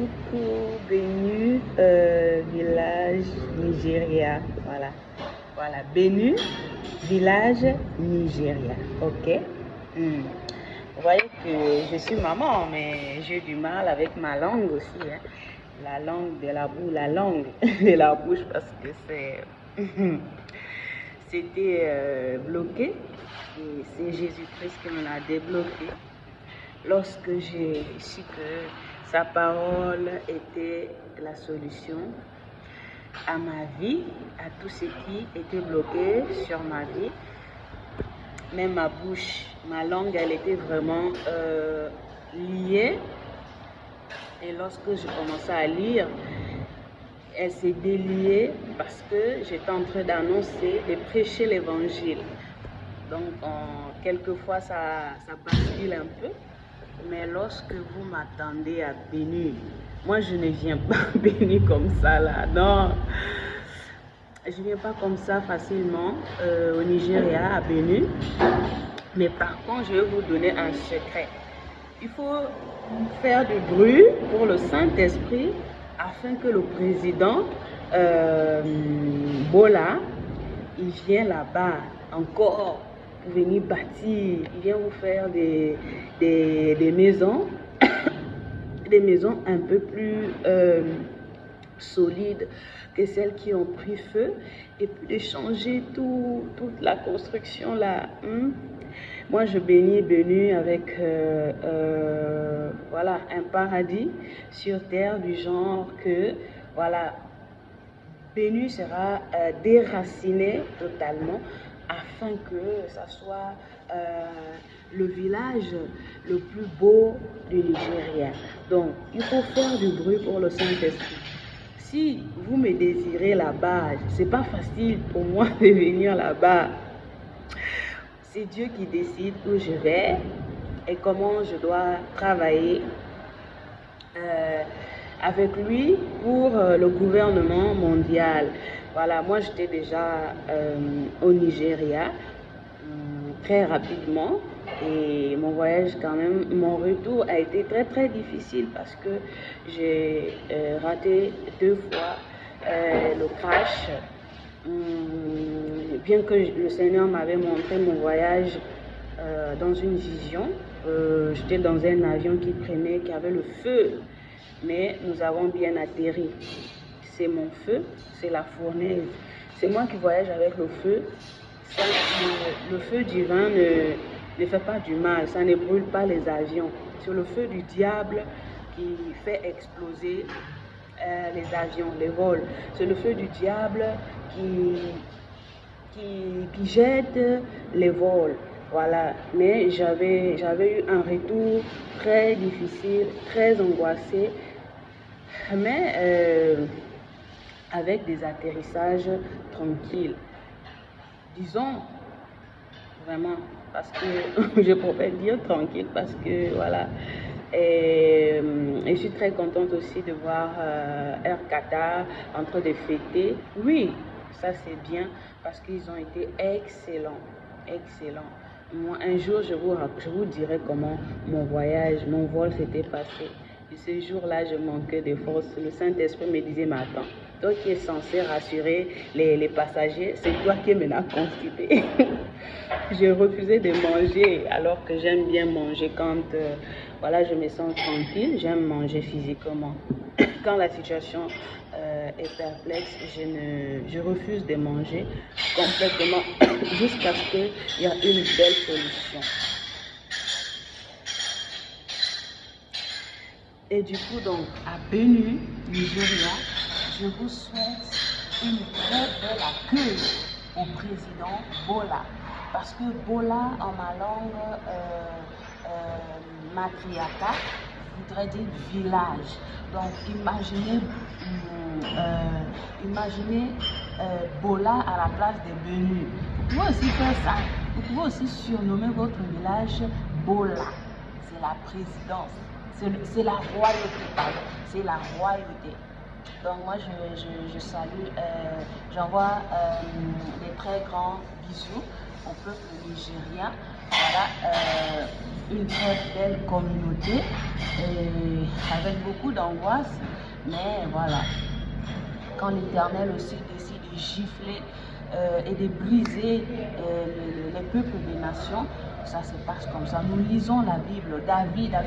coucou, Bénu, village Nigeria. Voilà, Bénu, village Nigeria. Ok. Vous voyez que je suis maman, mais j'ai du mal avec ma langue aussi. Hein. La langue de la bouche, la langue de la bouche, parce que c'était bloqué. Et c'est Jésus-Christ qui me l'a débloqué. Lorsque j'ai su que sa parole était la solution à ma vie, à tout ce qui était bloqué sur ma vie, même ma bouche, ma langue, elle était vraiment liée. Et lorsque je commençais à lire, elle s'est déliée parce que j'étais en train d'annoncer, de prêcher l'évangile. Donc, quelquefois, ça bascule un peu. Mais lorsque vous m'attendez à Bénu, moi je ne viens pas béni comme ça là, non. Je ne viens pas comme ça facilement au Nigeria, à Bénu. Mais par contre, je vais vous donner un secret. Il faut faire du bruit pour le Saint-Esprit afin que le président Bola, il vient là-bas encore pour venir bâtir. Il vient vous faire des maisons, des maisons un peu plus solides que celles qui ont pris feu, et puis de changer toute la construction là. Moi, je bénis Bénu avec voilà, un paradis sur terre du genre que, voilà, Bénu sera déraciné totalement afin que ça soit le village le plus beau du Nigeria. Donc, il faut faire du bruit pour le Saint-Esprit. Si vous me désirez là-bas, c'est pas facile pour moi de venir là-bas. C'est Dieu qui décide où je vais et comment je dois travailler avec lui pour le gouvernement mondial. Voilà, moi j'étais déjà au Nigeria très rapidement, et mon voyage quand même, mon retour a été très difficile parce que j'ai raté 2 fois le crash. Bien que le Seigneur m'avait montré mon voyage dans une vision, j'étais dans un avion qui avait le feu, mais nous avons bien atterri. C'est mon feu, c'est la fournaise. C'est moi qui voyage avec le feu. Ça, le feu divin ne fait pas du mal, ça ne brûle pas les avions. C'est le feu du diable qui fait exploser les avions, les vols. C'est le feu du diable qui jette les vols. Voilà, mais j'avais eu un retour très difficile, très angoissé, mais avec des atterrissages tranquilles. Disons, vraiment, parce que je pourrais dire tranquille, parce que voilà. Et je suis très contente aussi de voir Air Qatar en train de fêter. Oui, ça c'est bien, parce qu'ils ont été excellents. Moi, un jour, je vous dirai comment mon vol s'était passé. Et ce jour-là, je manquais de force. Le Saint-Esprit me disait, mais attends, toi qui es censé rassurer les passagers, c'est toi qui es maintenant constipé. Je refusais de manger, alors que j'aime bien manger quand voilà, je me sens tranquille, j'aime manger physiquement. Quand la situation est perplexe, je refuse de manger complètement jusqu'à ce qu'il y ait une belle solution. Et du coup, donc, à Bénu, Nigeria, je vous souhaite une très belle accueil au président Bola. Parce que Bola, en ma langue matriarcale, voudrait dire village. Donc, imaginez Bola à la place de Bénu. Vous pouvez aussi faire ça. Vous pouvez aussi surnommer votre village Bola. C'est la présidence. C'est la royauté, pardon. C'est la royauté. Donc moi je salue, j'envoie des très grands bisous au peuple nigérien voilà, une très belle communauté avec beaucoup d'angoisse, mais voilà, quand l'Éternel aussi décide de gifler et de briser les peuples des nations, ça se passe comme ça. Nous lisons la Bible. David a